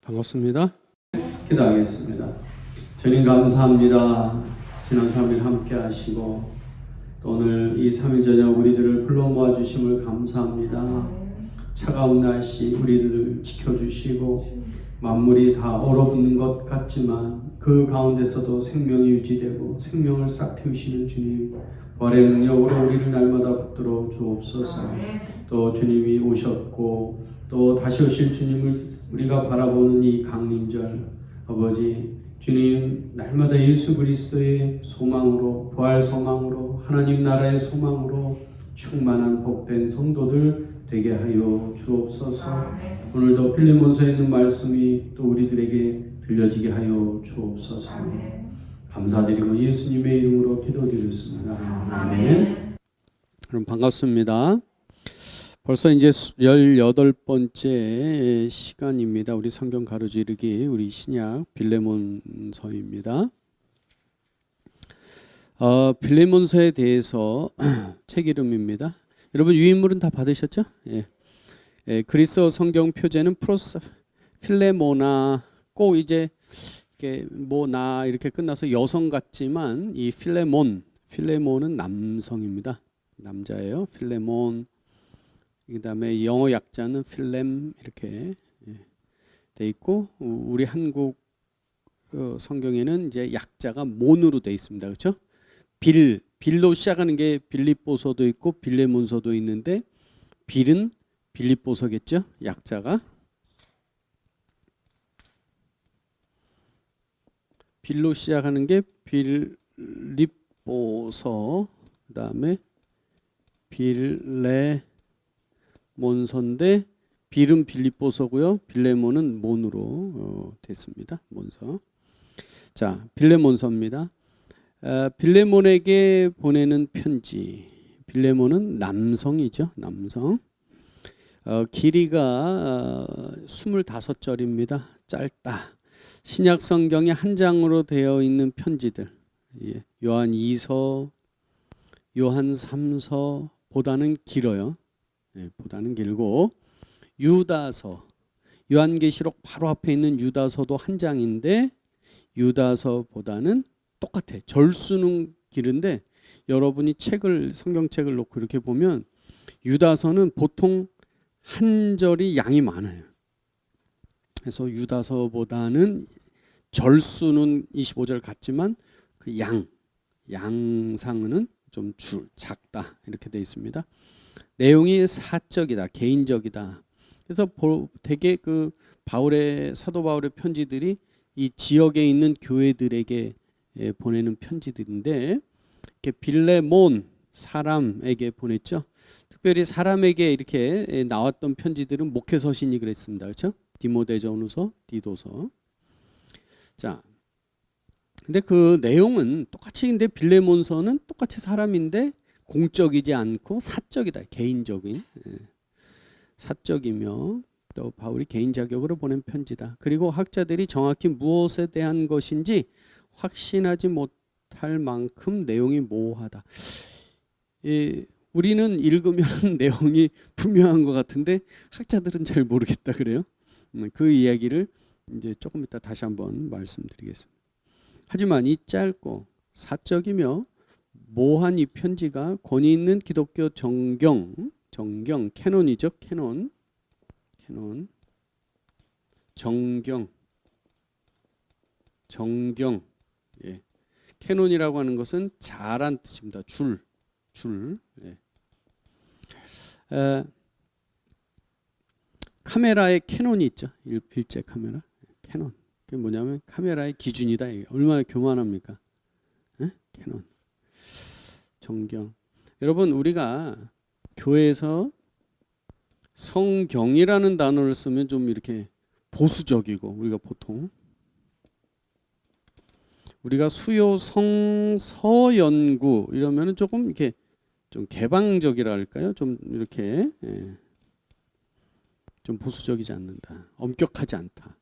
반갑습니다. 기도하겠습니다. 주님 감사합니다. 지난 3일 함께 하시고 또 오늘 이 3일 저녁 우리들을 불러 모아주심을 감사합니다. 차가운 날씨 우리들을 지켜주시고 만물이 다 얼어붙는 것 같지만 그 가운데서도 생명이 유지되고 생명을 싹 틔우시는 주님, 부활의 능력으로 우리를 날마다 붙들어 주옵소서. 또 주님이 오셨고 또 다시 오실 주님을 우리가 바라보는 이 강림절, 아버지 주님, 날마다 예수 그리스도의 소망으로, 부활 소망으로, 하나님 나라의 소망으로 충만한 복된 성도들 되게 하여 주옵소서. 오늘도 빌레몬서에 있는 말씀이 또 우리들에게 들려지게 하여 주옵소서. 감사드리고 예수님의 이름으로 기도드렸습니다. 아멘. 그럼 반갑습니다. 벌써 이제 18번째 시간입니다. 우리 성경 가로지르기, 우리 신약 빌레몬서입니다. 빌레몬서에 대해서 책 이름입니다. 여러분 유인물은 다 받으셨죠? 예. 그리스어 성경 표제는 프로스 필레모나, 꼭 이제 이렇게 나 이렇게 끝나서 여성 같지만 이 필레몬은 남성입니다. 남자예요. 필레몬. 그다음에 영어 약자는 필렘 이렇게 돼 있고, 우리 한국 성경에는 이제 약자가 몬으로 돼 있습니다. 그렇죠? 빌로 시작하는 게 빌립보서도 있고 빌레몬서도 있는데 빌은 빌립보서겠죠? 약자가 빌로 시작하는 게 빌립보서, 그다음에 빌레몬서인데 빌은 빌립보서고요. 빌레몬은 몬으로 됐습니다. 몬서. 자, 빌레몬서입니다. 빌레몬에게 보내는 편지. 빌레몬은 남성이죠. 남성. 길이가 25절입니다. 짧다. 신약 성경의 한 장으로 되어 있는 편지들. 요한 2서, 요한 3서 보다는 길어요. 보다는 길고, 유다서, 요한계시록 바로 앞에 있는 유다서도 한 장인데 유다서보다는 똑같아. 절수는 길은데 여러분이 성경책을 놓고 이렇게 보면 유다서는 보통 한 절이 양이 많아요. 그래서 유다서보다는 절수는 25절 같지만 그 양상은 좀 작다 이렇게 되어 있습니다. 내용이 사적이다, 개인적이다. 그래서 되게 그 사도 바울의 편지들이 이 지역에 있는 교회들에게 보내는 편지들인데, 이렇게 빌레몬 사람에게 보냈죠. 특별히 사람에게 이렇게 나왔던 편지들은 목회서신이 그랬습니다. 그렇죠? 디모데전후서, 디도서. 자, 근데 그 내용은 똑같이, 근데 빌레몬서는 똑같이 사람인데 공적이지 않고 사적이다. 개인적인, 사적이며 또 바울이 개인 자격으로 보낸 편지다. 그리고 학자들이 정확히 무엇에 대한 것인지 확신하지 못할 만큼 내용이 모호하다. 우리는 읽으면 내용이 분명한 것 같은데 학자들은 잘 모르겠다 그래요. 그 이야기를 이제 조금 이따 다시 한번 말씀드리겠습니다. 하지만 이 짧고 사적이며 모호한 이 편지가 권위 있는 기독교 정경, 캐논이죠. 캐논, 정경. 예. 캐논이라고 하는 것은 자란 뜻입니다. 줄. 예. 카메라에 캐논이 있죠. 일제 카메라. 캐논. 그게 뭐냐면 카메라의 기준이다. 이게 얼마나 교만합니까? 캐논. 정경. 여러분, 우리가 교회에서 성경이라는 단어를 쓰면 좀 이렇게 보수적이고, 우리가 보통 우리가 수요 성서연구 이러면은 조금 이렇게 좀 개방적이라 할까요? 좀 이렇게 좀 보수적이지 않는다. 엄격하지 않다.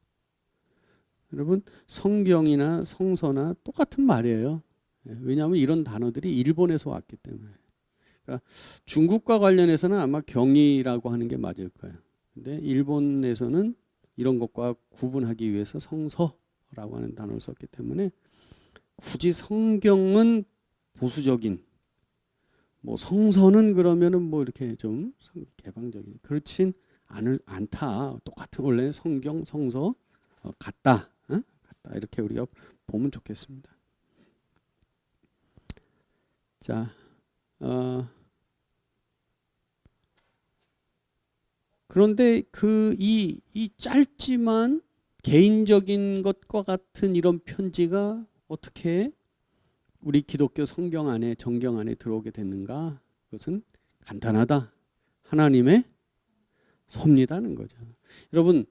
여러분, 성경이나 성서나 똑같은 말이에요. 왜냐하면 이런 단어들이 일본에서 왔기 때문에. 그러니까 중국과 관련해서는 아마 경이라고 하는 게 맞을 거예요. 근데 일본에서는 이런 것과 구분하기 위해서 성서라고 하는 단어를 썼기 때문에 굳이 성경은 보수적인, 뭐 성서는 그러면은 뭐 이렇게 좀 개방적인, 그렇진 않다. 똑같은 원래 성경, 성서 같다, 같다 이렇게 우리가 보면 좋겠습니다. 자, 그런데 이 짧지만 개인적인 것과 같은 이런 편지가 어떻게 우리 기독교 성경 안에, 정경 안에 들어오게 됐는가? 그것은 간단하다. 하나님의 섭리다는 거죠. 여러분,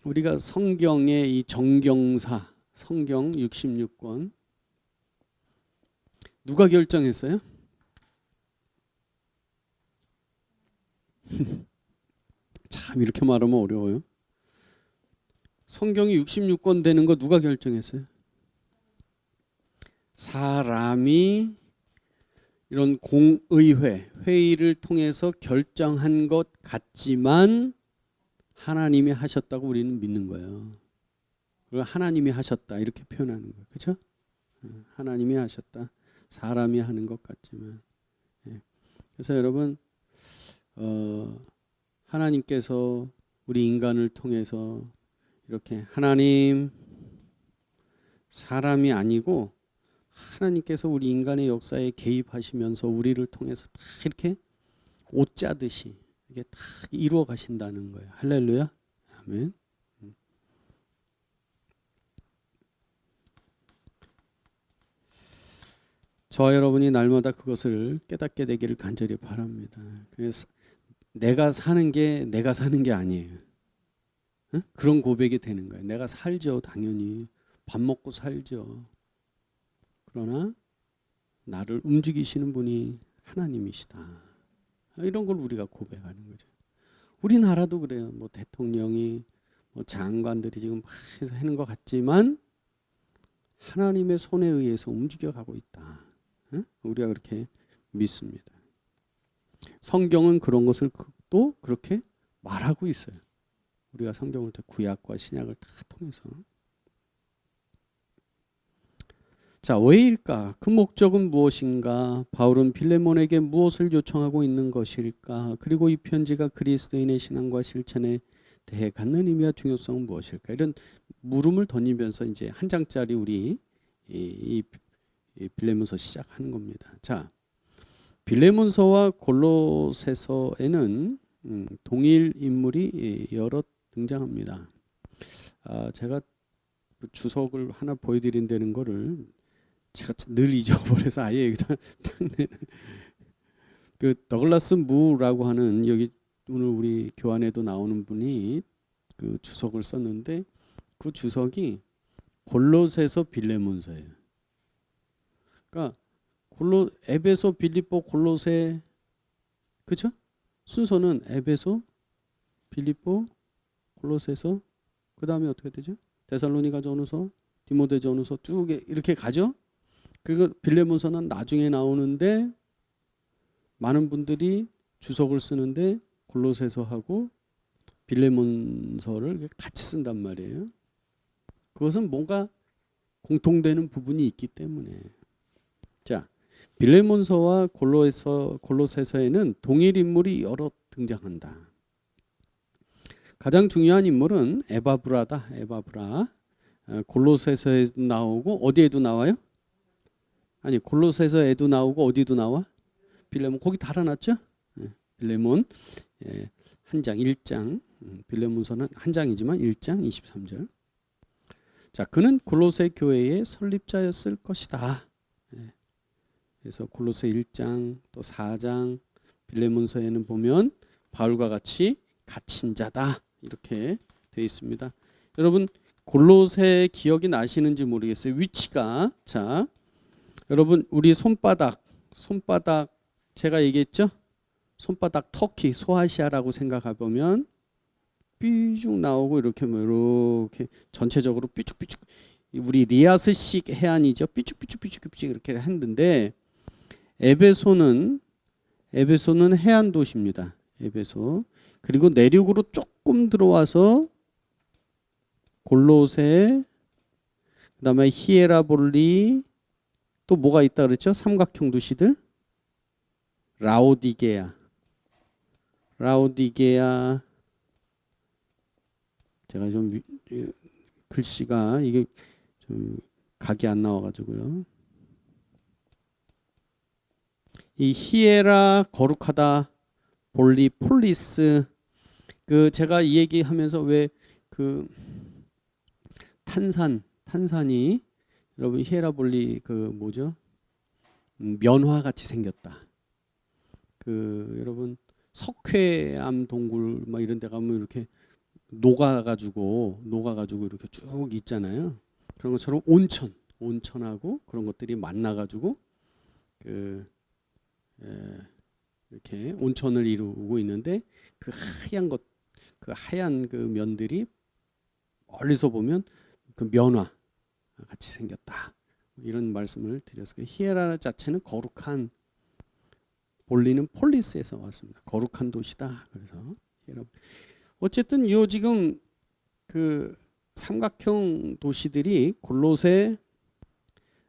우리가 성경의 이 정경사, 성경 66권 누가 결정했어요? 참 이렇게 말하면 어려워요. 성경이 66권 되는 거 누가 결정했어요? 사람이 이런 공의회, 회의를 통해서 결정한 것 같지만 하나님이 하셨다고 우리는 믿는 거예요. 그걸 하나님이 하셨다 이렇게 표현하는 거예요. 그렇죠? 하나님이 하셨다. 사람이 하는 것 같지만. 그래서 여러분, 하나님께서 우리 인간을 통해서 이렇게 하나님, 사람이 아니고 하나님께서 우리 인간의 역사에 개입하시면서 우리를 통해서 다 이렇게 옷 짜듯이 이게 다 이루어 가신다는 거예요. 할렐루야. 아멘. 저와 여러분이 날마다 그것을 깨닫게 되기를 간절히 바랍니다. 그래서 내가 사는 게 아니에요. 응? 그런 고백이 되는 거예요. 내가 살죠. 당연히 밥 먹고 살죠. 그러나 나를 움직이시는 분이 하나님이시다. 이런 걸 우리가 고백하는 거죠. 우리나라도 그래요. 뭐 대통령이, 뭐 장관들이 지금 막 해서 하는 것 같지만 하나님의 손에 의해서 움직여가고 있다. 응? 우리가 그렇게 믿습니다. 성경은 그런 것을 또 그렇게 말하고 있어요. 우리가 성경을 구약과 신약을 다 통해서. 자, 왜일까? 그 목적은 무엇인가? 바울은 빌레몬에게 무엇을 요청하고 있는 것일까? 그리고 이 편지가 그리스도인의 신앙과 실천에 대해 갖는 의미와 중요성은 무엇일까? 이런 물음을 던지면서 이제 한 장짜리 우리 이 빌레몬서 시작하는 겁니다. 자, 빌레몬서와 골로새서에는 동일 인물이 여러 등장합니다. 제가 그 주석을 하나 보여드린다는 거를 제가 늘 잊어버려서 아예 여기다 딱 내는. 그 더글라스 무라고 하는, 여기 오늘 우리 교환에도 나오는 분이 그 주석을 썼는데 그 주석이 골로새서 빌레몬서예요. 그러니까 에베소, 빌립보, 골로새, 그렇죠? 순서는 에베소, 빌립보, 골로새서, 그 다음에 어떻게 되죠? 데살로니가전후서, 디모데전후서 쭉 이렇게 가죠. 그리고 빌레몬서는 나중에 나오는데 많은 분들이 주석을 쓰는데 골로새서하고 빌레몬서를 같이 쓴단 말이에요. 그것은 뭔가 공통되는 부분이 있기 때문에. 자, 빌레몬서와 골로새서에는 동일 인물이 여러 등장한다. 가장 중요한 인물은 에바브라다. 에바브라. 골로새서에도 나오고 어디에도 나와요? 아니, 골로새서에도 나오고 어디도 나와? 빌레몬. 거기 달아놨죠? 빌레몬 한 장, 1장. 빌레몬서는 한 장이지만 1장 23절. 자, 그는 골로새 교회의 설립자였을 것이다. 그래서 골로새 1장 또 4장 빌레몬서에는 보면 바울과 같이 갇힌 자다 이렇게 되어 있습니다. 여러분 골로새 기억이 나시는지 모르겠어요. 위치가, 자, 여러분 우리 손바닥 제가 얘기했죠? 손바닥 터키 소아시아라고 생각해 보면 삐쭉 나오고 이렇게 전체적으로 삐쭉삐쭉, 우리 리아스식 해안이죠. 삐쭉삐쭉 이렇게 했는데 에베소는 해안 도시입니다. 에베소. 그리고 내륙으로 조금 들어와서 골로새, 그다음에 히에라볼리, 또 뭐가 있다 그랬죠? 삼각형 도시들. 라오디게아. 제가 좀 글씨가 이게 좀 각이 안 나와가지고요. 이 히에라, 거룩하다, 볼리, 폴리스. 그 제가 이 얘기하면서 왜 그 탄산이 여러분 히에라볼리 그 뭐죠? 면화 같이 생겼다. 그 여러분 석회암 동굴 막 이런 데 가면 이렇게 녹아가지고 이렇게 쭉 있잖아요. 그런 것처럼 온천하고 그런 것들이 만나가지고 그 이렇게 온천을 이루고 있는데 그 하얀 그 면들이 멀리서 보면 그 면화 같이 생겼다. 이런 말씀을 드렸어요. 히에라 자체는 거룩한, 볼리는 폴리스에서 왔습니다. 거룩한 도시다. 그래서 어쨌든 요 지금 그 삼각형 도시들이 골로새,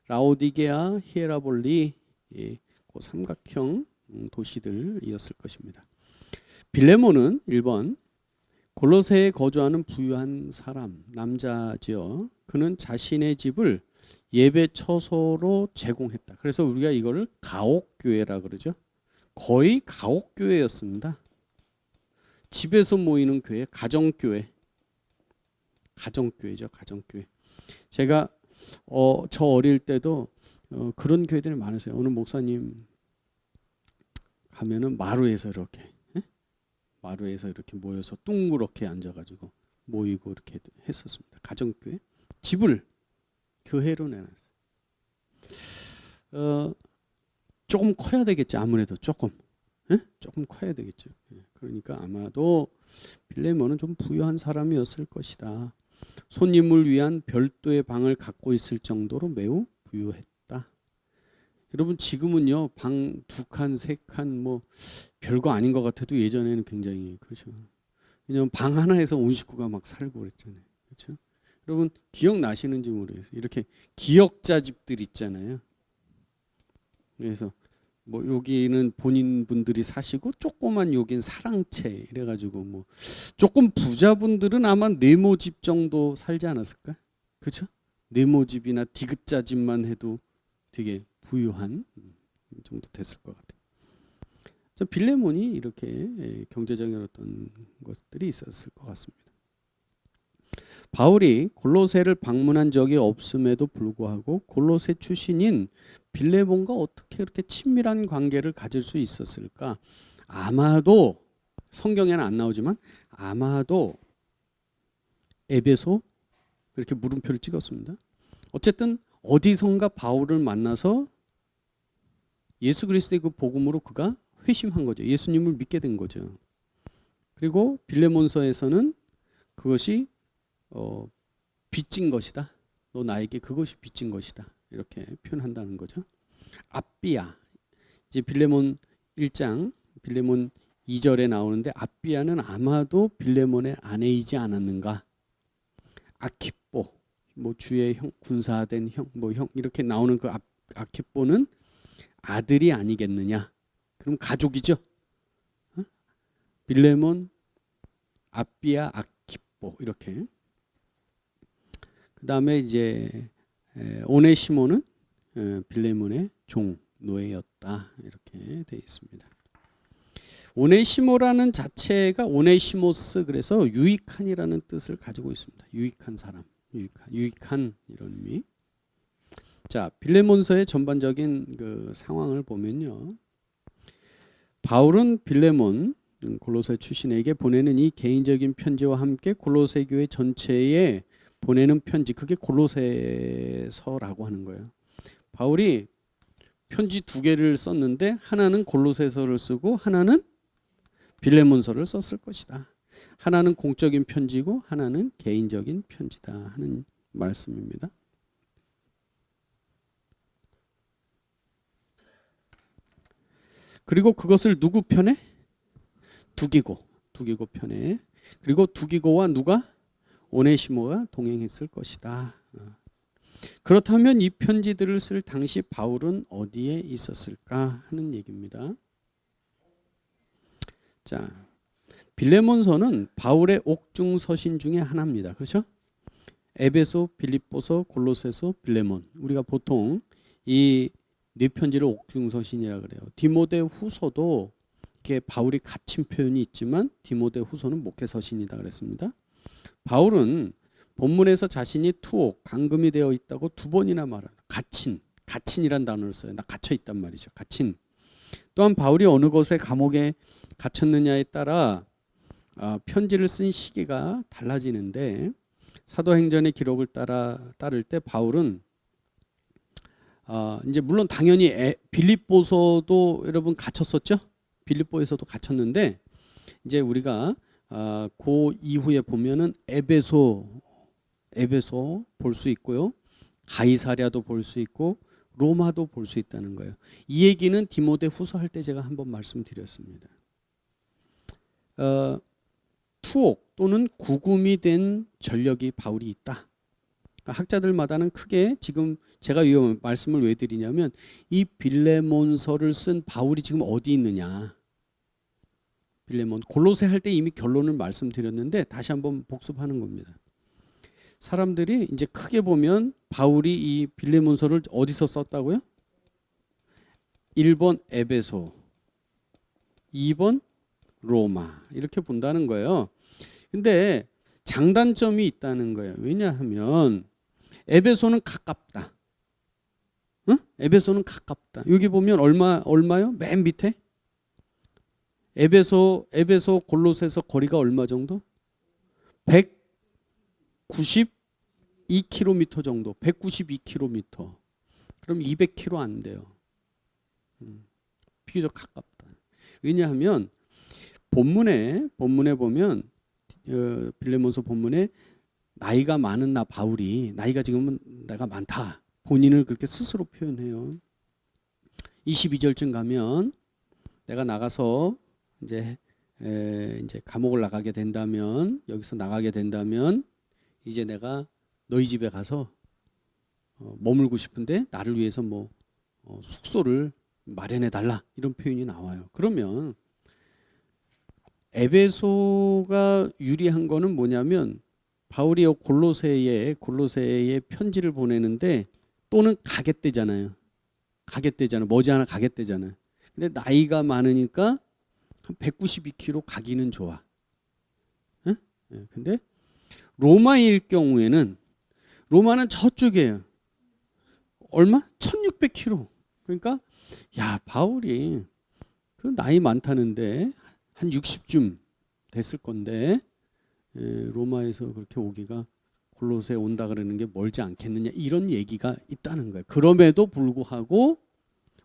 라오디게아, 히에라볼리, 그 삼각형 도시들이었을 것입니다. 빌레몬은 1번 골로새에 거주하는 부유한 사람, 남자지요. 그는 자신의 집을 예배 처소로 제공했다. 그래서 우리가 이거를 가옥교회라 그러죠. 거의 가옥교회였습니다. 집에서 모이는 교회, 가정교회죠. 가정교회. 제가 저 어릴 때도 그런 교회들이 많았어요. 어느 목사님 가면은 마루에서 이렇게 모여서 둥그렇게 앉아가지고 모이고 이렇게 했었습니다. 가정교회. 집을 교회로 내놨어요. 조금 커야 되겠죠. 아무래도 조금 커야 되겠죠. 그러니까 아마도 빌레몬은 좀 부유한 사람이었을 것이다. 손님을 위한 별도의 방을 갖고 있을 정도로 매우 부유했다. 여러분 지금은요 방 2칸, 3칸 뭐 별거 아닌 것 같아도 예전에는 굉장히 그렇죠. 왜냐하면 방 하나에서 온 식구가 막 살고 그랬잖아요. 그렇죠? 여러분 기억나시는지 모르겠어요. 이렇게 기역자 집들 있잖아요. 그래서 뭐 여기는 본인 분들이 사시고 조그만 여긴 사랑채 이래가지고 뭐 조금 부자분들은 아마 네모집 정도 살지 않았을까? 그렇죠? 네모집이나 디귿자 집만 해도 되게 부유한 정도 됐을 것 같아요. 빌레몬이 이렇게 경제적인 어떤 것들이 있었을 것 같습니다. 바울이 골로새를 방문한 적이 없음에도 불구하고 골로새 출신인 빌레몬과 어떻게 그렇게 친밀한 관계를 가질 수 있었을까? 아마도 성경에는 안 나오지만 아마도 에베소 이렇게 물음표를 찍었습니다. 어쨌든 어디선가 바울을 만나서 예수 그리스도의 그 복음으로 그가 회심한 거죠. 예수님을 믿게 된 거죠. 그리고 빌레몬서에서는 그것이 빚진 것이다. 너 나에게 그것이 빚진 것이다. 이렇게 표현한다는 거죠. 앞비야. 이제 빌레몬 1장, 빌레몬 2절에 나오는데 앞비야는 아마도 빌레몬의 아내이지 않았는가. 아키뽀, 뭐 주의 형, 군사된 형, 뭐 형 이렇게 나오는 그 아키뽀는 아들이 아니겠느냐. 그럼 가족이죠. 빌레몬, 앞비야, 아키뽀 이렇게. 그 다음에 이제 오네시모는 빌레몬의 종, 노예였다. 이렇게 되어 있습니다. 오네시모라는 자체가 오네시모스 그래서 유익한이라는 뜻을 가지고 있습니다. 유익한 사람, 유익한 이런 의미. 자, 빌레몬서의 전반적인 그 상황을 보면요. 바울은 빌레몬 골로새 출신에게 보내는 이 개인적인 편지와 함께 골로새 교회 전체에 보내는 편지, 그게 골로새서라고 하는 거예요. 바울이 편지 2개를 썼는데 하나는 골로새서를 쓰고 하나는 빌레몬서를 썼을 것이다. 하나는 공적인 편지고 하나는 개인적인 편지다 하는 말씀입니다. 그리고 그것을 누구 편에? 두기고 편에 그리고 두기고와 누가? 오네시모가 동행했을 것이다. 그렇다면 이 편지들을 쓸 당시 바울은 어디에 있었을까 하는 얘기입니다. 자, 빌레몬서는 바울의 옥중 서신 중에 하나입니다. 그렇죠? 에베소, 빌립보서, 골로새서, 빌레몬. 우리가 보통 이 네 편지를 옥중 서신이라 그래요. 디모데 후서도 이렇게 바울이 갇힌 표현이 있지만 디모데 후서는 목회 서신이다 그랬습니다. 바울은 본문에서 자신이 투옥, 감금이 되어 있다고 두 번이나 말하는 갇힌이란 단어를 써요. 나 갇혀 있단 말이죠. 갇힌. 또한 바울이 어느 곳에 감옥에 갇혔느냐에 따라 편지를 쓴 시기가 달라지는데 사도행전의 기록을 따를 때 바울은 이제 물론 당연히 빌립보서도 여러분 갇혔었죠. 빌립보에서도 갇혔는데 이제 우리가 그 이후에 보면은 에베소 볼 수 있고요. 가이사랴도 볼 수 있고 로마도 볼 수 있다는 거예요. 이 얘기는 디모데 후서 할 때 제가 한번 말씀드렸습니다. 투옥 또는 구금이 된 전력이 바울이 있다. 학자들마다는 크게 지금 제가 이 말씀을 왜 드리냐면 이 빌레몬서를 쓴 바울이 지금 어디 있느냐. 빌레몬 골로새 할 때 이미 결론을 말씀드렸는데 다시 한번 복습하는 겁니다. 사람들이 이제 크게 보면 바울이 이 빌레몬서를 어디서 썼다고요? 1번 에베소, 2번 로마 이렇게 본다는 거예요. 근데 장단점이 있다는 거예요. 왜냐하면 에베소는 가깝다. 응? 에베소는 가깝다. 여기 보면 얼마요? 맨 밑에 에베소 골로새서 거리가 얼마 정도? 192km 정도. 192km. 그럼 200km 안 돼요. 비교적 가깝다. 왜냐하면 본문에 보면 빌레몬서 본문에 나이가 많은 나 바울이 나이가 지금은 내가 많다. 본인을 그렇게 스스로 표현해요. 22절쯤 가면 내가 나가서 이제 감옥을 나가게 된다면 여기서 나가게 된다면 이제 내가 너희 집에 가서 머물고 싶은데 나를 위해서 뭐 숙소를 마련해 달라 이런 표현이 나와요. 그러면 에베소가 유리한 거는 뭐냐면 바울이 골로새에 편지를 보내는데 또는 가겠대잖아요. 머지않아 가겠대잖아요. 근데 나이가 많으니까 한 192km 가기는 좋아. 응? 근데 로마일 경우에는 로마는 저쪽이에요. 얼마? 1600km. 그러니까 야 바울이 그 나이 많다는데 한 60쯤 됐을 건데 로마에서 그렇게 오기가 골로새 온다 그러는 게 멀지 않겠느냐 이런 얘기가 있다는 거예요. 그럼에도 불구하고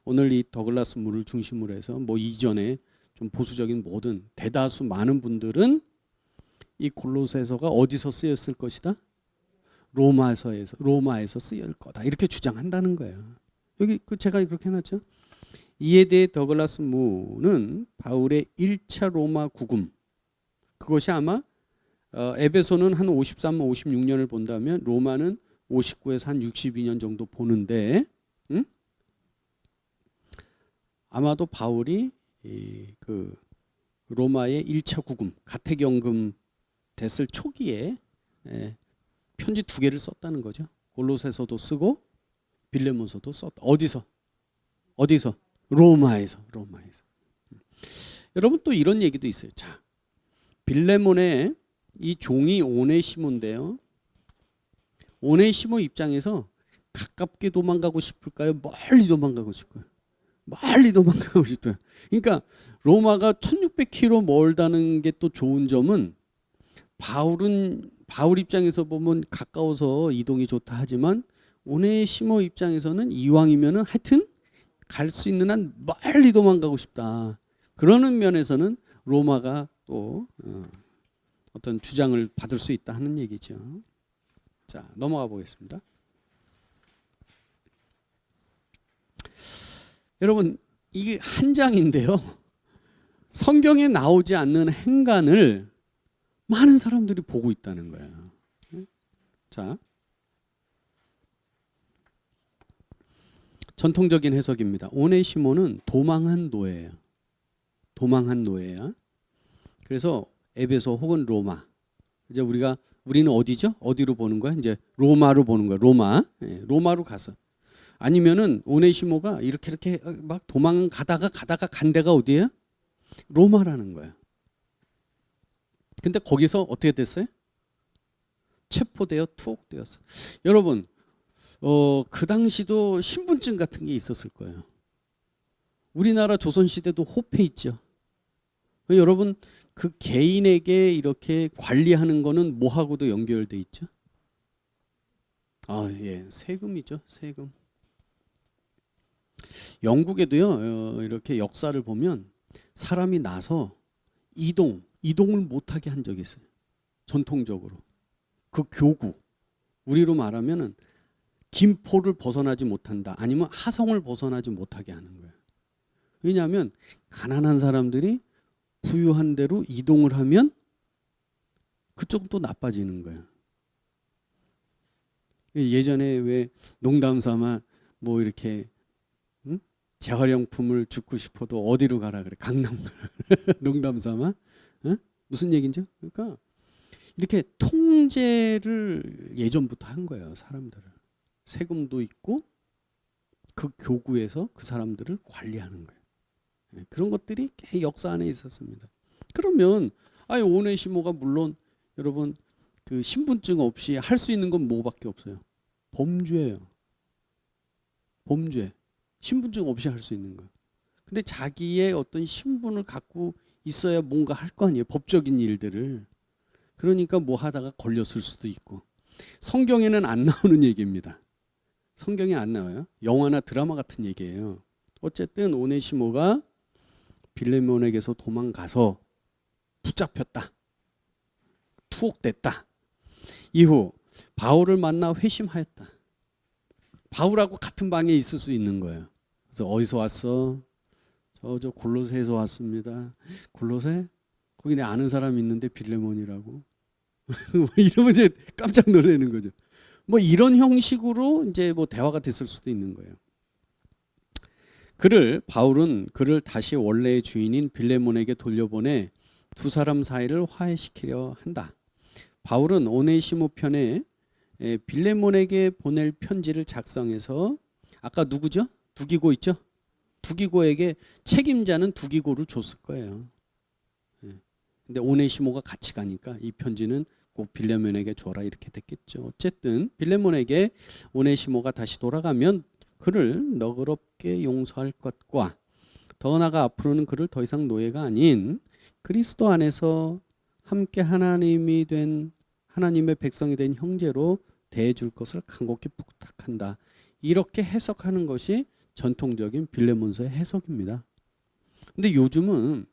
오늘 이 더글라스 물을 중심으로 해서 뭐 이전에 좀 보수적인 모든 대다수 많은 분들은 이 골로새서가 어디서 쓰였을 것이다? 로마에서 쓰일 거다 이렇게 주장한다는 거예요. 여기 제가 그렇게 해놨죠. 이에 대해 더글라스 무는 바울의 1차 로마 구금 그것이 아마 에베소는 한 53, 56년을 본다면 로마는 59에서 한 62년 정도 보는데 아마도 바울이 그 로마의 1차 구금 가택연금 됐을 초기에 편지 2개를 썼다는 거죠. 골로새서도 쓰고 빌레몬서도 썼다. 어디서? 로마에서. 여러분 또 이런 얘기도 있어요. 자, 빌레몬의 이 종이 오네시모인데요. 오네시모 입장에서 가깝게 도망가고 싶을까요? 멀리 도망가고 싶을까요? 멀리 도망가고 싶어요. 그러니까 로마가 1600km 멀다는 게 또 좋은 점은 바울 입장에서 보면 가까워서 이동이 좋다 하지만 오네시모 입장에서는 이왕이면은 하여튼 갈 수 있는 한 멀리 도망가고 싶다. 그러는 면에서는 로마가 또 어떤 주장을 받을 수 있다 하는 얘기죠. 자, 넘어가 보겠습니다. 여러분, 이게 한 장인데요. 성경에 나오지 않는 행간을 많은 사람들이 보고 있다는 거예요. 자, 전통적인 해석입니다. 오네시모는 도망한 노예예요. 도망한 노예야. 그래서 에베소 혹은 로마. 이제 우리는 어디죠? 어디로 보는 거야? 이제 로마로 보는 거야. 로마. 예, 로마로 가서. 아니면은 오네시모가 이렇게 막 도망가다가 간 데가 어디예요? 로마라는 거야. 근데 거기서 어떻게 됐어요? 체포되어 투옥되었어. 여러분, 그 당시도 신분증 같은 게 있었을 거예요. 우리나라 조선시대도 호패 있죠. 여러분, 그 개인에게 이렇게 관리하는 거는 뭐하고도 연결돼 있죠? 예, 세금이죠, 세금. 영국에도요, 이렇게 역사를 보면 사람이 나서 이동을 못하게 한 적이 있어요. 전통적으로. 그 교구, 우리로 말하면은 김포를 벗어나지 못한다. 아니면 하성을 벗어나지 못하게 하는 거예요. 왜냐하면 가난한 사람들이 부유한 데로 이동을 하면 그쪽도 나빠지는 거예요. 예전에 왜 농담 삼아 뭐 이렇게 재활용품을 줍고 싶어도 어디로 가라 그래? 강남 가라. 농담 삼아. 무슨 얘기인지? 그러니까 이렇게 통제를 예전부터 한 거예요, 사람들을. 세금도 있고 그 교구에서 그 사람들을 관리하는 거예요. 그런 것들이 역사 안에 있었습니다. 그러면 오네시모가 물론 여러분 그 신분증 없이 할 수 있는 건 뭐밖에 없어요? 범죄예요. 범죄. 신분증 없이 할 수 있는 거. 근데 자기의 어떤 신분을 갖고 있어야 뭔가 할 거 아니에요. 법적인 일들을. 그러니까 뭐 하다가 걸렸을 수도 있고. 성경에는 안 나오는 얘기입니다. 성경에 안 나와요. 영화나 드라마 같은 얘기예요. 어쨌든 오네시모가 빌레몬에게서 도망가서 붙잡혔다. 투옥됐다. 이후 바울을 만나 회심하였다. 바울하고 같은 방에 있을 수 있는 거예요. 그래서 어디서 왔어? 저 골로새에서 왔습니다. 골로새? 거기 내 아는 사람 있는데 빌레몬이라고. 이러면 이제 깜짝 놀라는 거죠. 뭐 이런 형식으로 이제 뭐 대화가 됐을 수도 있는 거예요. 바울은 그를 다시 원래의 주인인 빌레몬에게 돌려보내 두 사람 사이를 화해시키려 한다. 바울은 오네시모 편에 빌레몬에게 보낼 편지를 작성해서 아까 누구죠? 두기고 있죠? 두기고에게 책임자는 두기고를 줬을 거예요. 근데 오네시모가 같이 가니까 이 편지는 꼭 빌레몬에게 줘라 이렇게 됐겠죠. 어쨌든 빌레몬에게 오네시모가 다시 돌아가면 그를 너그럽게 용서할 것과 더 나아가 앞으로는 그를 더 이상 노예가 아닌 그리스도 안에서 함께 하나님의 백성이 된 형제로 대해줄 것을 간곡히 부탁한다. 이렇게 해석하는 것이 전통적인 빌레몬서의 해석입니다. 근데 요즘은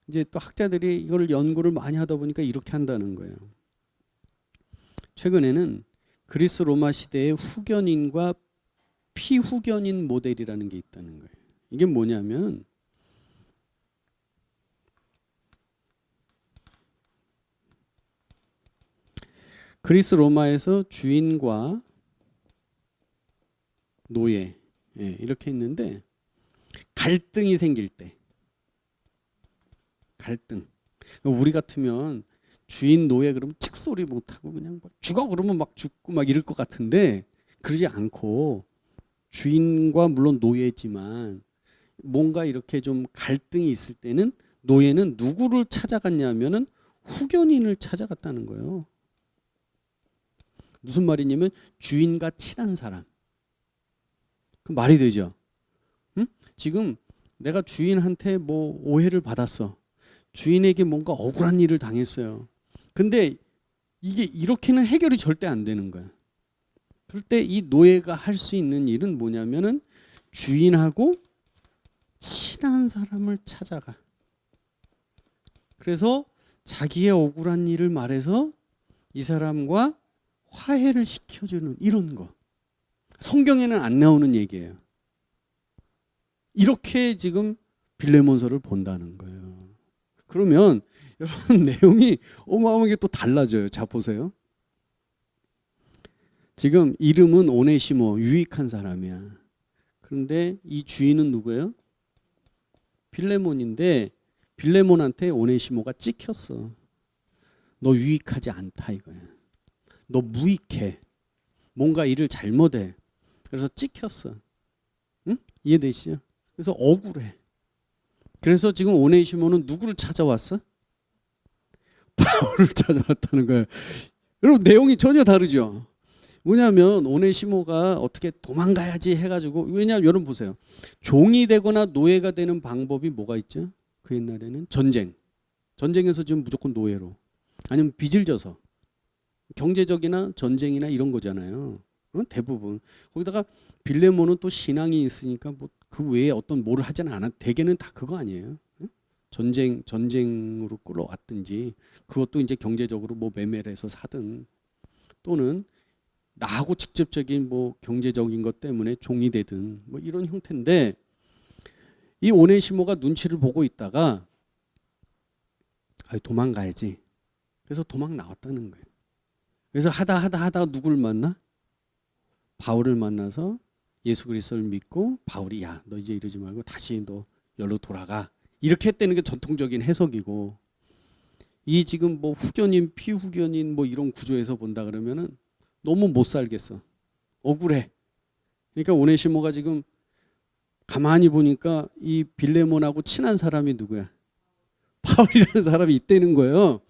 이제 또 학자들이 이걸 연구를 많이 하다 보니까 이렇게 한다는 거예요. 최근에는 그리스 로마 시대의 후견인과 피후견인 모델이라는 게 있다는 거예요. 이게 뭐냐면 그리스 로마에서 주인과 노예 이렇게 있는데 갈등이 생길 때 우리 같으면 주인 노예 그러면 칙소리 못하고 그냥 막 죽어 그러면 막 죽고 막 이럴 것 같은데 그러지 않고 주인과 물론 노예지만 뭔가 이렇게 좀 갈등이 있을 때는 노예는 누구를 찾아갔냐면은 후견인을 찾아갔다는 거예요. 무슨 말이냐면 주인과 친한 사람. 그 말이 되죠. 응? 지금 내가 주인한테 뭐 오해를 받았어. 주인에게 뭔가 억울한 일을 당했어요. 근데 이게 이렇게는 해결이 절대 안 되는 거야. 그럴 때 이 노예가 할 수 있는 일은 뭐냐면은 주인하고 친한 사람을 찾아가. 그래서 자기의 억울한 일을 말해서 이 사람과 화해를 시켜주는 이런 거. 성경에는 안 나오는 얘기예요. 이렇게 지금 빌레몬서를 본다는 거예요. 그러면 여러분 내용이 어마어마하게 또 달라져요. 자 보세요. 지금 이름은 오네시모, 유익한 사람이야. 그런데 이 주인은 누구예요? 빌레몬인데 빌레몬한테 오네시모가 찍혔어. 너 유익하지 않다 이거야. 너 무익해. 뭔가 일을 잘못해. 그래서 찍혔어. 응? 이해되시죠? 그래서 억울해. 그래서 지금 오네시모는 누구를 찾아왔어? 바울을 찾아왔다는 거예요. 여러분 내용이 전혀 다르죠. 뭐냐면 오네시모가 어떻게 도망가야지 해가지고, 왜냐하면 여러분 보세요. 종이 되거나 노예가 되는 방법이 뭐가 있죠? 그 옛날에는 전쟁에서 지금 무조건 노예로, 아니면 빚을 져서, 경제적이나 전쟁이나 이런 거잖아요. 대부분. 거기다가 빌레몬은 또 신앙이 있으니까 뭐 그 외에 어떤 뭐를 하지는 않아. 대개는 다 그거 아니에요. 전쟁으로 끌어왔든지, 그것도 이제 경제적으로 뭐 매매를 해서 사든, 또는 나하고 직접적인 뭐 경제적인 것 때문에 종이 되든 뭐 이런 형태인데, 이 오네시모가 눈치를 보고 있다가 도망가야지. 그래서 도망 나왔다는 거예요. 그래서 하다 누구를 만나? 바울을 만나서 예수 그리스도를 믿고, 바울이 야, 너 이제 이러지 말고 다시 너 열로 돌아가. 이렇게 했다는 게 전통적인 해석이고, 이 지금 뭐 후견인, 피후견인 뭐 이런 구조에서 본다 그러면은 너무 못 살겠어. 억울해. 그러니까 오네시모가 지금 가만히 보니까 이 빌레몬하고 친한 사람이 누구야? 바울이라는 사람이 있다는 거예요.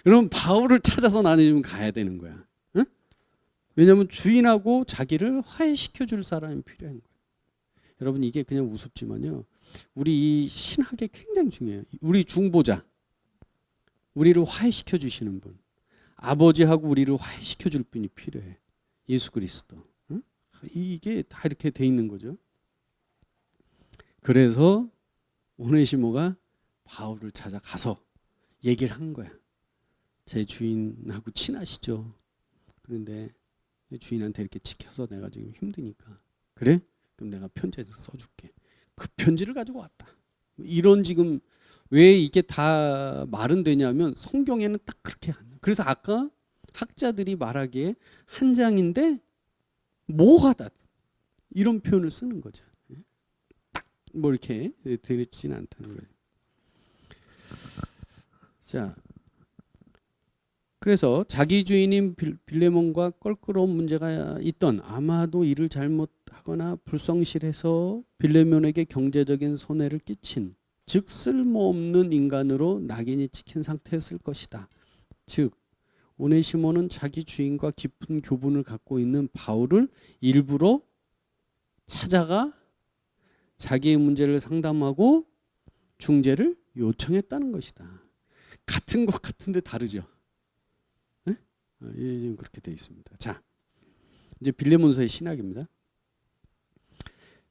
그럼 바울을 찾아서 나는 지금 가야 되는 거야. 응? 왜냐하면 주인하고 자기를 화해시켜 줄 사람이 필요한 거예요. 여러분 이게 그냥 우습지만요, 우리 이 신학에 굉장히 중요해요. 우리 중보자, 우리를 화해시켜 주시는 분, 아버지하고 우리를 화해시켜 줄 분이 필요해. 예수 그리스도. 응? 이게 다 이렇게 돼 있는 거죠. 그래서 오네시모가 바울을 찾아가서 얘기를 한 거야. 제 주인하고 친하시죠. 그런데 주인한테 이렇게 지켜서 내가 지금 힘드니까. 그래? 그럼 내가 편지를 써줄게. 그 편지를 가지고 왔다. 이런, 지금 왜 이게 다 말은 되냐면 성경에는 딱 그렇게 안. 그래서 아까 학자들이 말하기에 한 장인데 뭐하다 이런 표현을 쓰는 거죠. 딱 뭐 이렇게 되지는 않다는 거예요. 자, 그래서 자기 주인인 빌레몬과 껄끄러운 문제가 있던, 아마도 일을 잘못하거나 불성실해서 빌레몬에게 경제적인 손해를 끼친, 즉 쓸모없는 인간으로 낙인이 찍힌 상태였을 것이다. 즉 오네시모는 자기 주인과 깊은 교분을 갖고 있는 바울을 일부러 찾아가 자기의 문제를 상담하고 중재를 요청했다는 것이다. 같은 것 같은데 다르죠. 네? 지금 그렇게 되어 있습니다. 자, 이제 빌레몬서의 신학입니다.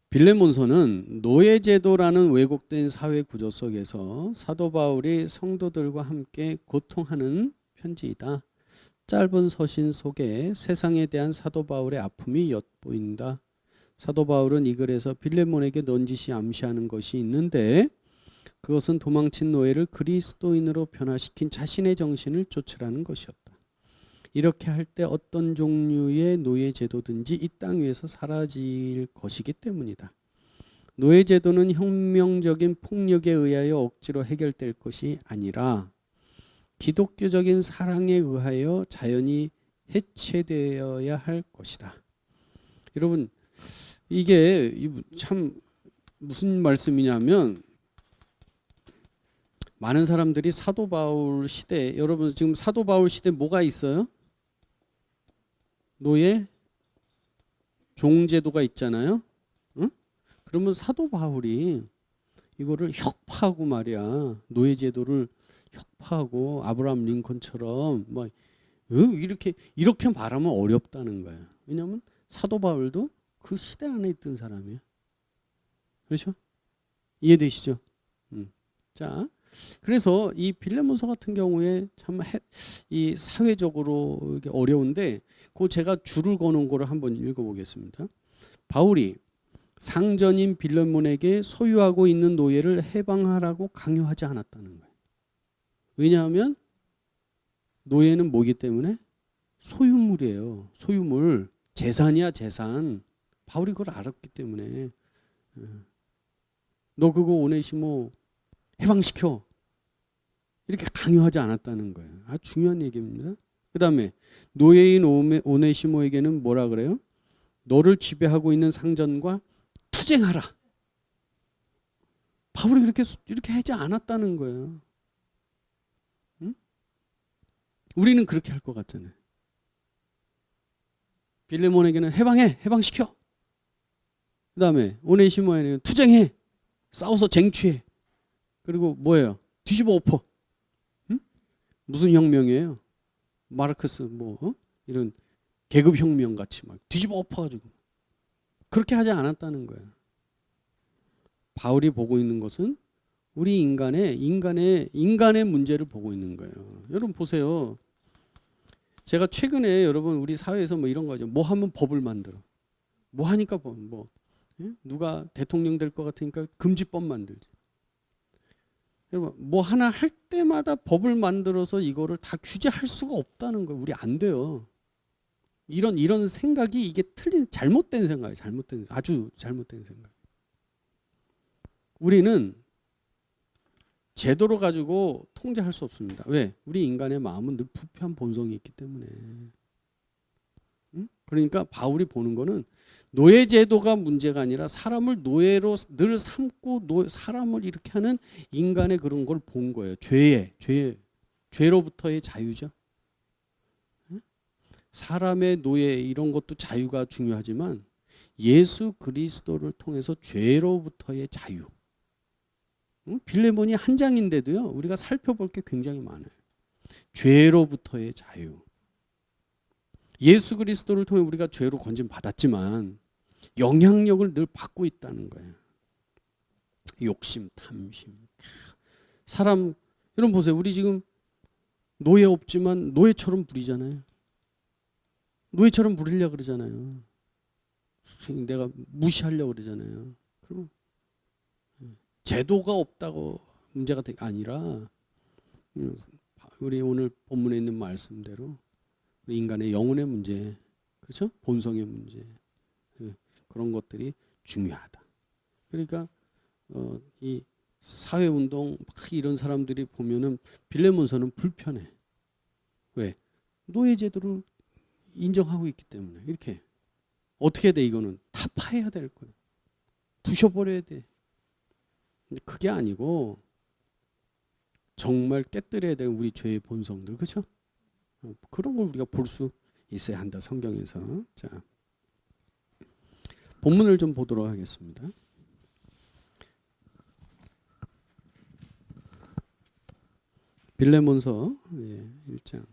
빌레몬서는 노예제도라는 왜곡된 사회 구조 속에서 사도 바울이 성도들과 함께 고통하는 편지이다. 짧은 서신 속에 세상에 대한 사도 바울의 아픔이 엿보인다. 사도 바울은 이 글에서 빌레몬에게 넌지시 암시하는 것이 있는데, 그것은 도망친 노예를 그리스도인으로 변화시킨 자신의 정신을 쫓으라는 것이었다. 이렇게 할 때 어떤 종류의 노예 제도든지 이 땅 위에서 사라질 것이기 때문이다. 노예 제도는 혁명적인 폭력에 의하여 억지로 해결될 것이 아니라 기독교적인 사랑에 의하여 자연히 해체되어야 할 것이다. 여러분 이게 참 무슨 말씀이냐면, 많은 사람들이 사도 바울 시대, 여러분 지금 사도 바울 시대 뭐가 있어요? 노예 종제도가 있잖아요. 응? 그러면 사도 바울이 이거를 혁파하고 말이야, 노예 제도를 혁파하고 아브라함 링컨처럼 뭐 이렇게 말하면 어렵다는 거예요. 왜냐하면 사도 바울도 그 시대 안에 있던 사람이에요. 그렇죠? 이해되시죠? 자, 그래서 이 빌레몬서 같은 경우에 참 이 사회적으로 이게 어려운데, 그 제가 줄을 거는 거를 한번 읽어보겠습니다. 바울이 상전인 빌레몬에게 소유하고 있는 노예를 해방하라고 강요하지 않았다는 거예요. 왜냐하면 노예는 뭐기 때문에 소유물이에요. 소유물. 재산이야 재산. 바울이 그걸 알았기 때문에 너 그거 오네시모 해방시켜. 이렇게 강요하지 않았다는 거예요. 아주 중요한 얘기입니다. 그 다음에 노예인 오네시모에게는 뭐라 그래요? 너를 지배하고 있는 상전과 투쟁하라. 바울이 이렇게 하지 않았다는 거예요. 응? 우리는 그렇게 할 것 같잖아요. 빌레몬에게는 해방시켜. 그 다음에 오네시모에게는 투쟁해. 싸워서 쟁취해. 그리고 뭐예요? 뒤집어 엎어. 응? 무슨 혁명이에요? 마르크스 이런 계급 혁명 같이 막 뒤집어 엎어가지고 그렇게 하지 않았다는 거예요. 바울이 보고 있는 것은 우리 인간의 문제를 보고 있는 거예요. 여러분 보세요. 제가 최근에 여러분 우리 사회에서 이런 거죠. 뭐 하면 법을 만들어. 뭐 하니까 누가 대통령 될 것 같으니까 금지법 만들지. 여러분 뭐 하나 할 때마다 법을 만들어서 이거를 다 규제할 수가 없다는 거예요. 우리 안 돼요. 이런 생각이 이게 잘못된 생각이에요. 아주 잘못된 생각. 우리는 제도로 가지고 통제할 수 없습니다. 왜? 우리 인간의 마음은 늘 부패한 본성이 있기 때문에. 응? 그러니까 바울이 보는 거는 노예 제도가 문제가 아니라 사람을 노예로 늘 삼고 사람을 이렇게 하는 인간의 그런 걸 본 거예요. 죄로부터의 자유죠. 응? 사람의 노예 이런 것도 자유가 중요하지만 예수 그리스도를 통해서 죄로부터의 자유. 빌레몬이 한 장인데도요. 우리가 살펴볼 게 굉장히 많아요. 죄로부터의 자유. 예수 그리스도를 통해 우리가 죄로 건짐 받았지만 영향력을 늘 받고 있다는 거예요. 욕심, 탐심. 사람 여러분 보세요. 우리 지금 노예 없지만 노예처럼 부리잖아요. 노예처럼 부리려고 그러잖아요. 내가 무시하려고 그러잖아요. 그리고 제도가 없다고 문제가 아니라 우리 오늘 본문에 있는 말씀대로 우리 인간의 영혼의 문제, 그렇죠? 본성의 문제, 그런 것들이 중요하다. 그러니까 이 사회운동 막 이런 사람들이 보면은 빌레몬서는 불편해. 왜? 노예제도를 인정하고 있기 때문에. 이렇게 어떻게 돼? 이거는 타파해야 될 거야. 부셔버려야 돼. 근데 그게 아니고 정말 깨뜨려야 될 우리 죄의 본성들, 그렇죠? 그런 걸 우리가 볼 수 있어야 한다. 성경에서. 자, 본문을 좀 보도록 하겠습니다. 빌레몬서 1장.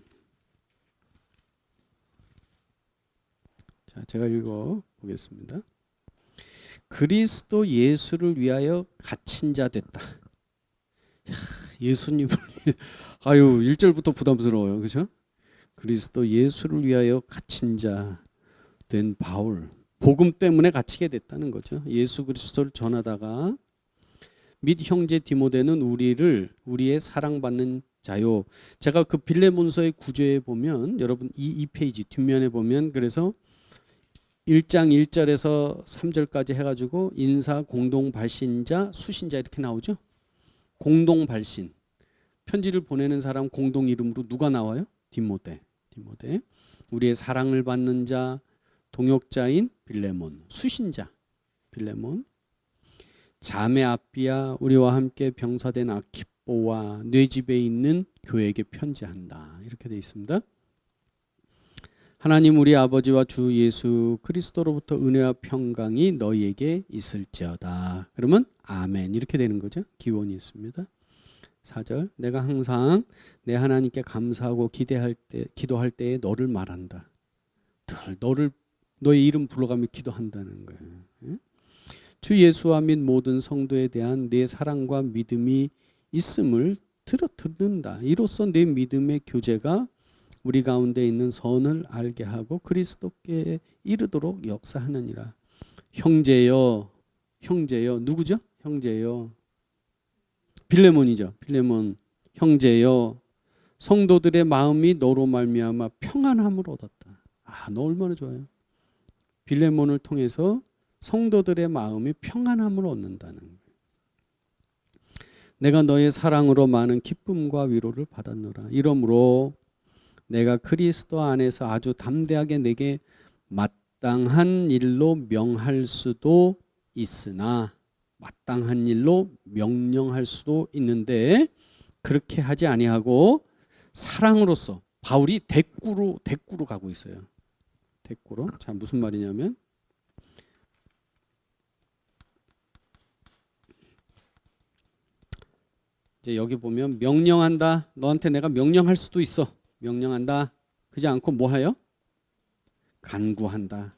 자, 제가 읽어 보겠습니다. 그리스도 예수를 위하여 갇힌 자 됐다. 예수님을 1절부터 부담스러워요. 그렇죠? 그리스도 예수를 위하여 갇힌 자 된 바울. 복음 때문에 갇히게 됐다는 거죠. 예수 그리스도를 전하다가 및 형제 디모데는 우리의 사랑받는 자요. 제가 그 빌레몬서의 구조에 보면 여러분 이 페이지 뒷면에 보면 그래서 1장 1절에서 3절까지 해가지고 인사, 공동 발신자, 수신자 이렇게 나오죠. 공동 발신. 편지를 보내는 사람 공동 이름으로 누가 나와요? 디모데. 우리의 사랑을 받는 자, 동역자인 빌레몬. 수신자 빌레몬. 자매 아비야, 우리와 함께 병사된 아키뽀와 내 집에 있는 교회에게 편지한다. 이렇게 되어 있습니다. 하나님 우리 아버지와 주 예수 그리스도로부터 은혜와 평강이 너희에게 있을지어다. 그러면 아멘 이렇게 되는 거죠. 기원이 있습니다. 4절. 내가 항상 내 하나님께 감사하고 기도할 때에 너를 말한다. 너의 이름 불러가며 기도한다는 거예요. 주 예수와 및 모든 성도에 대한 내 사랑과 믿음이 있음을 듣는다. 이로써 내 믿음의 교제가 우리 가운데 있는 선을 알게 하고 그리스도께 이르도록 역사하느니라. 형제여 누구죠? 형제여 빌레몬이죠. 빌레몬 형제여 성도들의 마음이 너로 말미암아 평안함을 얻었다. 아, 너 얼마나 좋아요. 빌레몬을 통해서 성도들의 마음이 평안함을 얻는다는 거예요. 내가 너의 사랑으로 많은 기쁨과 위로를 받았노라. 이러므로 내가 그리스도 안에서 아주 담대하게 내게 마땅한 일로 명할 수도 있으나 마땅한 일로 명령할 수도 있는데 그렇게 하지 아니하고 사랑으로서 바울이 대꾸로 가고 있어요. 대꾸로. 자, 무슨 말이냐면 이제 여기 보면 명령한다. 너한테 내가 명령할 수도 있어. 명령한다. 그지 않고 뭐 하여? 간구한다.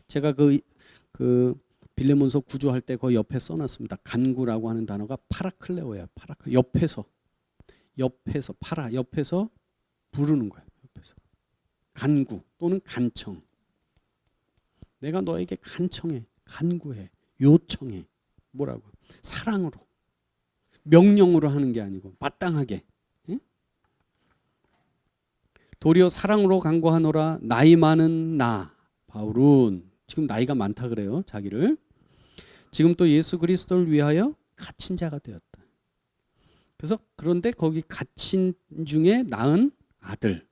제가 그 빌레몬서 구조할 때 그 옆에 써놨습니다. 간구라고 하는 단어가 파라클레오예요. 옆에서 옆에서 부르는 거예요. 옆에서 간구 또는 간청. 내가 너에게 간청해, 간구해, 요청해. 뭐라고? 사랑으로, 명령으로 하는 게 아니고 마땅하게. 예? 도리어 사랑으로 간구하노라. 나이 많은 나 바울은 지금 나이가 많다 그래요. 자기를. 지금 또 예수 그리스도를 위하여 갇힌 자가 되었다. 그래서 그런데 거기 갇힌 중에 낳은 아들.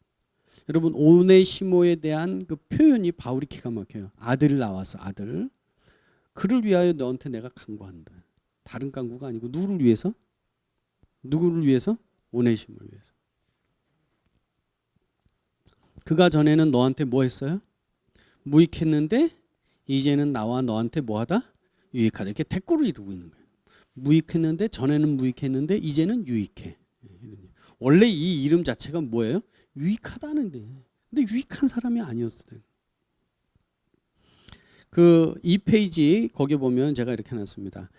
여러분 오네시모에 대한 그 표현이 바울이 기가 막혀요. 아들 나왔어. 아들. 그를 위하여 너한테 내가 간구한다. 다른 간구가 아니고 누구를 위해서? 누구를 위해서? 오네시모를 위해서. 그가 전에는 너한테 뭐 했어요? 무익했는데 이제는 나와 너한테 뭐하다? 유익하다. 이렇게 대꾸를 이루고 있는 거예요. 무익했는데 전에는 무익했는데 이제는 유익해. 원래 이 이름 자체가 뭐예요? 유익하다는데. 근데 유익한 사람이 아니었어요. 그 2페이지 거기 보면 제가 이렇게 놨습니다.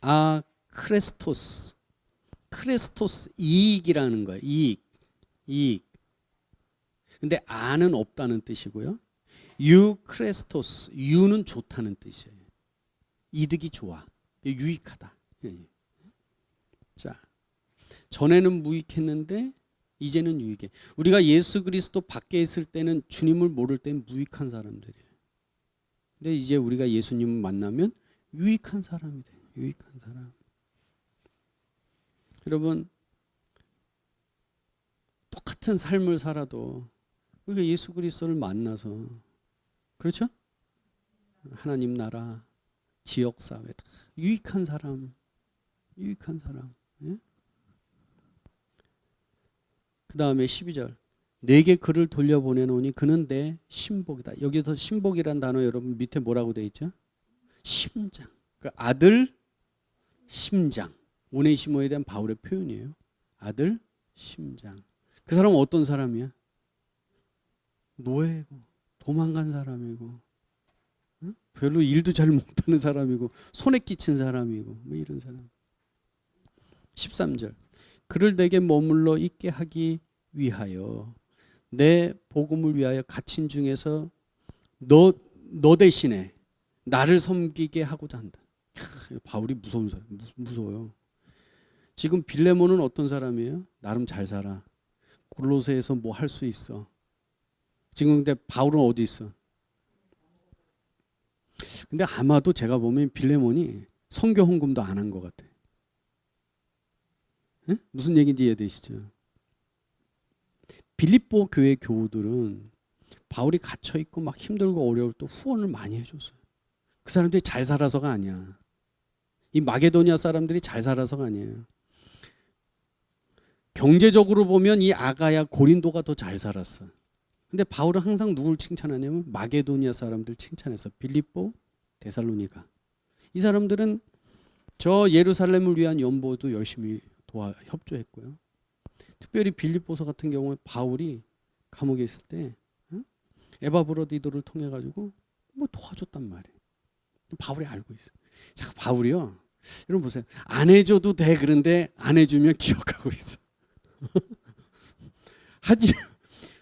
아 크레스토스. 크레스토스 이익이라는 거예요. 이익. 근데 아는 없다는 뜻이고요. 유 크레스토스. 유는 좋다는 뜻이에요. 이득이 좋아. 유익하다. 자, 전에는 무익했는데 이제는 유익해. 우리가 예수 그리스도 밖에 있을 때는 주님을 모를 때는 무익한 사람들이에요. 근데 이제 우리가 예수님을 만나면 유익한 사람이 돼요. 유익한 사람. 여러분 똑같은 삶을 살아도 우리가 예수 그리스도를 만나서 그렇죠? 하나님 나라, 지역 사회 다 유익한 사람. 예? 그 다음에 12절. 내게 그를 돌려보내노니 그는 내 신복이다. 여기서 신복이란 단어 여러분 밑에 뭐라고 돼 있죠? 심장. 그 아들 심장. 오네시모에 대한 바울의 표현이에요. 아들 심장. 그 사람은 어떤 사람이야? 노예고 도망간 사람이고 별로 일도 잘 못하는 사람이고 손에 끼친 사람이고 뭐 이런 사람. 13절. 그를 내게 머물러 있게 하기 위하여 내 복음을 위하여 갇힌 중에서 너 대신에 나를 섬기게 하고자 한다. 바울이 무서운 사람, 무서워요. 지금 빌레몬은 어떤 사람이에요? 나름 잘 살아. 골로새에서 뭐 할 수 있어. 지금 근데 바울은 어디 있어? 근데 아마도 제가 보면 빌레몬이 선교 헌금도 안 한 것 같아. 에? 무슨 얘기인지 이해되시죠? 빌립보 교회 교우들은 바울이 갇혀 있고 막 힘들고 어려울 때 후원을 많이 해줬어요. 그 사람들이 잘 살아서가 아니야. 이 마게도니아 사람들이 잘 살아서가 아니에요. 경제적으로 보면 이 아가야 고린도가 더 잘 살았어. 근데 바울은 항상 누굴 칭찬하냐면 마게도니아 사람들 칭찬해서 빌립보, 데살로니가. 이 사람들은 저 예루살렘을 위한 연보도 열심히 협조했고요. 특별히 빌립보서 같은 경우에 바울이 감옥에 있을 때 에바브로디도를 통해 가지고 뭐 도와줬단 말이에요. 바울이 알고 있어요. 자, 바울이요. 여러분 보세요. 안 해줘도 돼. 그런데 안 해주면 기억하고 있어. 하지.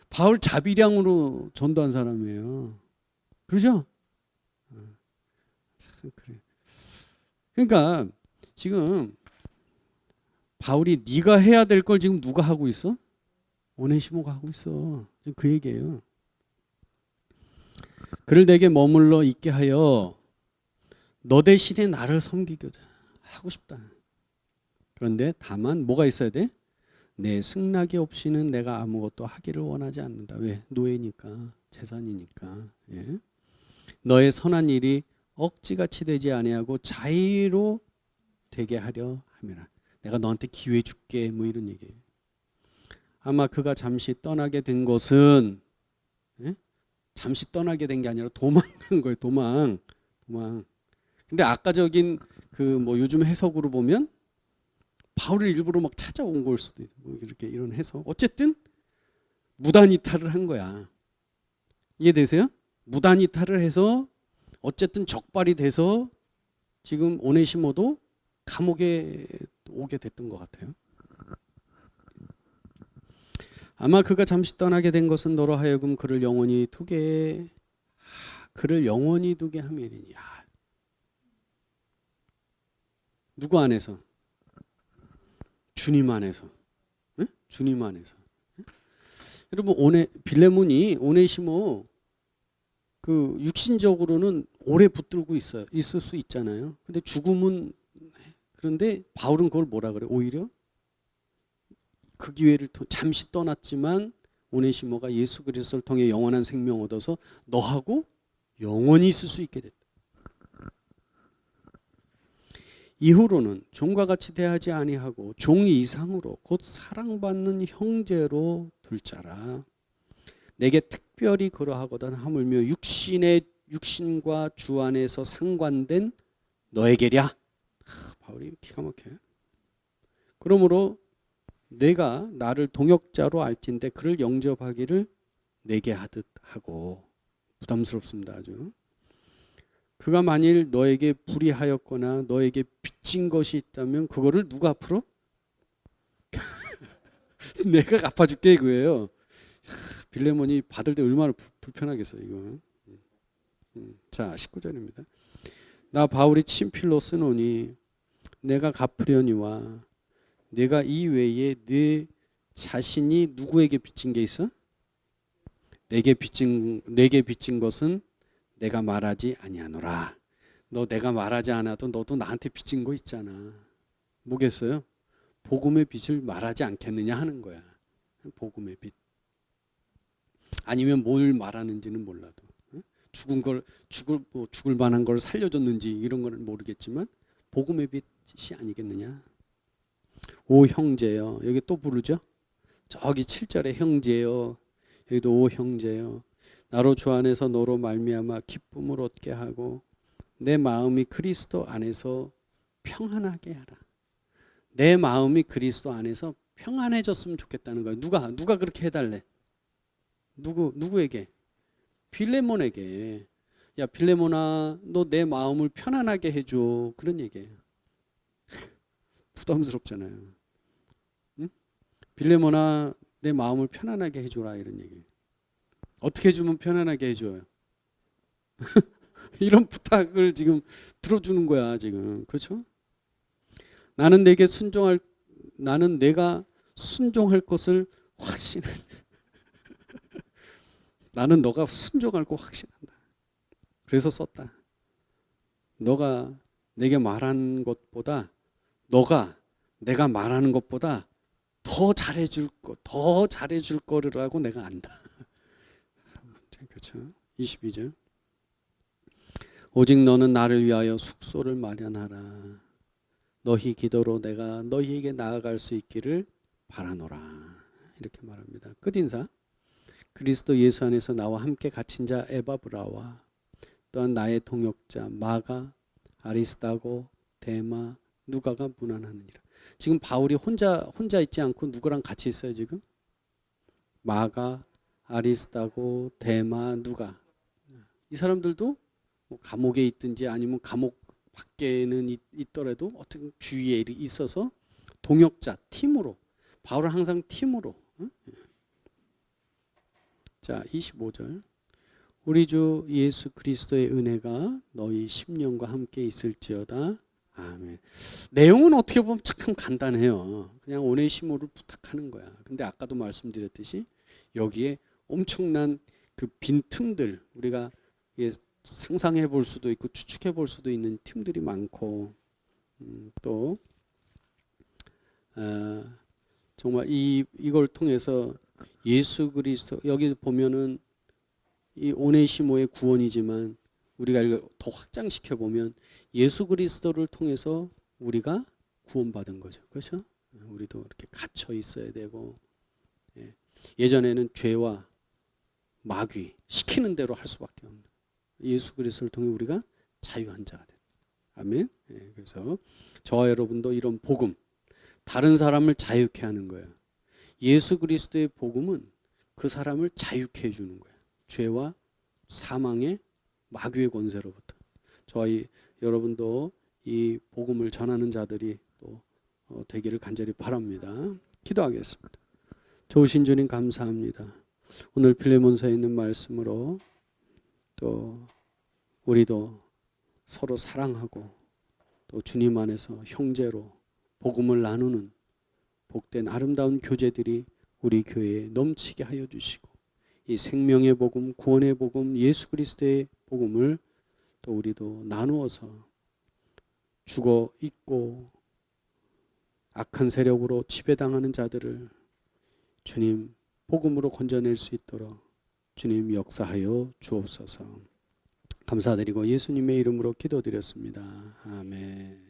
바울 자비량으로 전도한 사람이에요. 그러죠? 참 그래. 그러니까 지금 바울이 네가 해야 될 걸 지금 누가 하고 있어? 오네시모가 하고 있어. 지금 그 얘기예요. 그를 내게 머물러 있게 하여 너 대신에 나를 섬기거든. 하고 싶다. 그런데 다만 뭐가 있어야 돼? 내 승낙이 없이는 내가 아무것도 하기를 원하지 않는다. 왜? 노예니까, 재산이니까. 예? 너의 선한 일이 억지같이 되지 아니하고 자의로 되게 하려 함이라. 내가 너한테 기회 줄게. 뭐 이런 얘기예요. 아마 그가 잠시 떠나게 된 것은, 예? 잠시 떠나게 된 게 아니라 도망간 거예요. 도망. 근데 아까적인 그 뭐 요즘 해석으로 보면 바울을 일부러 막 찾아온 걸 수도 있고 뭐 이렇게 이런 해석. 어쨌든 무단 이탈을 한 거야. 이해되세요? 무단 이탈을 해서 어쨌든 적발이 돼서 지금 오네시모도 감옥에 오게 됐던 것 같아요. 아마 그가 잠시 떠나게 된 것은 너로 하여금 그를 영원히 두게 함이니. 누구 안에서? 주님 안에서. 네? 주님 안에서. 여러분 빌레몬이 오네시모 그 육신적으로는 오래 붙들고 있을 수 있잖아요. 근데 죽음은 그런데 바울은 그걸 뭐라 그래? 오히려 그 기회를 잠시 떠났지만 오네시모가 예수 그리스도를 통해 영원한 생명 얻어서 너하고 영원히 있을 수 있게 됐다. 이후로는 종과 같이 대하지 아니하고 종이 이상으로 곧 사랑받는 형제로 둘 자라. 내게 특별히 그러하거든 하물며 육신과 주 안에서 상관된 너에게랴. 바울이 기가 막혀요. 그러므로 내가 나를 동역자로 알진대 그를 영접하기를 내게 하듯 하고. 부담스럽습니다. 아주. 그가 만일 너에게 불의하였거나 너에게 빚진 것이 있다면 그거를 누가 앞으로? 내가 갚아줄게 이거예요. 빌레몬이 받을 때 얼마나 불편하겠어요 이거. 자 19절입니다. 나 바울이 친필로 쓰노니 내가 갚으려니와 내가 이 외에 네 자신이 누구에게 빚진 게 있어? 내게 빚진 것은 내가 말하지 아니하노라. 너 내가 말하지 않아도 너도 나한테 빚진 거 있잖아. 뭐겠어요? 복음의 빚을 말하지 않겠느냐 하는 거야. 복음의 빚. 아니면 뭘 말하는지는 몰라도 죽을 만한 걸 살려줬는지 이런 거는 모르겠지만 복음의 빚이 아니겠느냐. 오 형제여. 여기 또 부르죠. 저기 7절에 형제여. 여기도 오 형제여. 나로 주 안에서 너로 말미암아 기쁨을 얻게 하고 내 마음이 그리스도 안에서 평안하게 하라. 내 마음이 그리스도 안에서 평안해졌으면 좋겠다는 거예요. 누가 그렇게 해달래? 누구에게? 빌레몬에게. 야 빌레몬아, 너 내 마음을 편안하게 해줘. 그런 얘기예요. 부담스럽잖아요. 응? 빌레몬아, 내 마음을 편안하게 해줘라 이런 얘기예요. 어떻게 해주면 편안하게 해줘요? 이런 부탁을 지금 들어주는 거야 지금. 그렇죠? 나는 내가 순종할 것을 확신한다. 나는 너가 순종할 거 확신한다. 그래서 썼다. 너가 내게 말한 것보다 내가 말하는 것보다 더 잘해줄 거라고 내가 안다. 그렇죠? 22절. 오직 너는 나를 위하여 숙소를 마련하라. 너희 기도로 내가 너희에게 나아갈 수 있기를 바라노라. 이렇게 말합니다. 끝인사. 그리스도 예수 안에서 나와 함께 갇힌 자 에바브라와 또한 나의 동역자 마가, 아리스다고, 데마, 누가가 문안하느니라. 지금 바울이 혼자 있지 않고 누구랑 같이 있어요 지금? 마가, 아리스다고, 데마, 누가. 이 사람들도 뭐 감옥에 있든지 아니면 감옥 밖에는 있더라도 어떻게 주위에 있어서 동역자, 팀으로. 바울은 항상 팀으로. 자 25절. 우리 주 예수 그리스도의 은혜가 너희 심령과 함께 있을지어다. 아멘. 내용은 어떻게 보면 참 간단해요. 그냥 오네시모를 부탁하는 거야. 근데 아까도 말씀드렸듯이 여기에 엄청난 그 빈틈들, 우리가 상상해 볼 수도 있고 추측해 볼 수도 있는 틈들이 많고, 또 정말 이걸 통해서 예수 그리스도, 여기 보면은 이 오네시모의 구원이지만 우리가 이걸 더 확장시켜 보면 예수 그리스도를 통해서 우리가 구원받은 거죠. 그렇죠? 우리도 이렇게 갇혀 있어야 되고, 예전에는 죄와 마귀 시키는 대로 할 수밖에 없는, 예수 그리스도를 통해 우리가 자유한 자가 된. 아멘. 그래서 저와 여러분도 이런 복음, 다른 사람을 자유케 하는 거예요. 예수 그리스도의 복음은 그 사람을 자유케 해주는 거예요. 죄와 사망의 마귀의 권세로부터. 저와 여러분도 이 복음을 전하는 자들이 또 되기를 간절히 바랍니다. 기도하겠습니다. 좋으신 주님 감사합니다. 오늘 빌레몬서에 있는 말씀으로 또 우리도 서로 사랑하고 또 주님 안에서 형제로 복음을 나누는 복된 아름다운 교제들이 우리 교회에 넘치게 하여 주시고, 이 생명의 복음, 구원의 복음, 예수 그리스도의 복음을 또 우리도 나누어서 죽어 있고 악한 세력으로 지배당하는 자들을 주님 복음으로 건져낼 수 있도록 주님 역사하여 주옵소서. 감사드리고 예수님의 이름으로 기도드렸습니다. 아멘.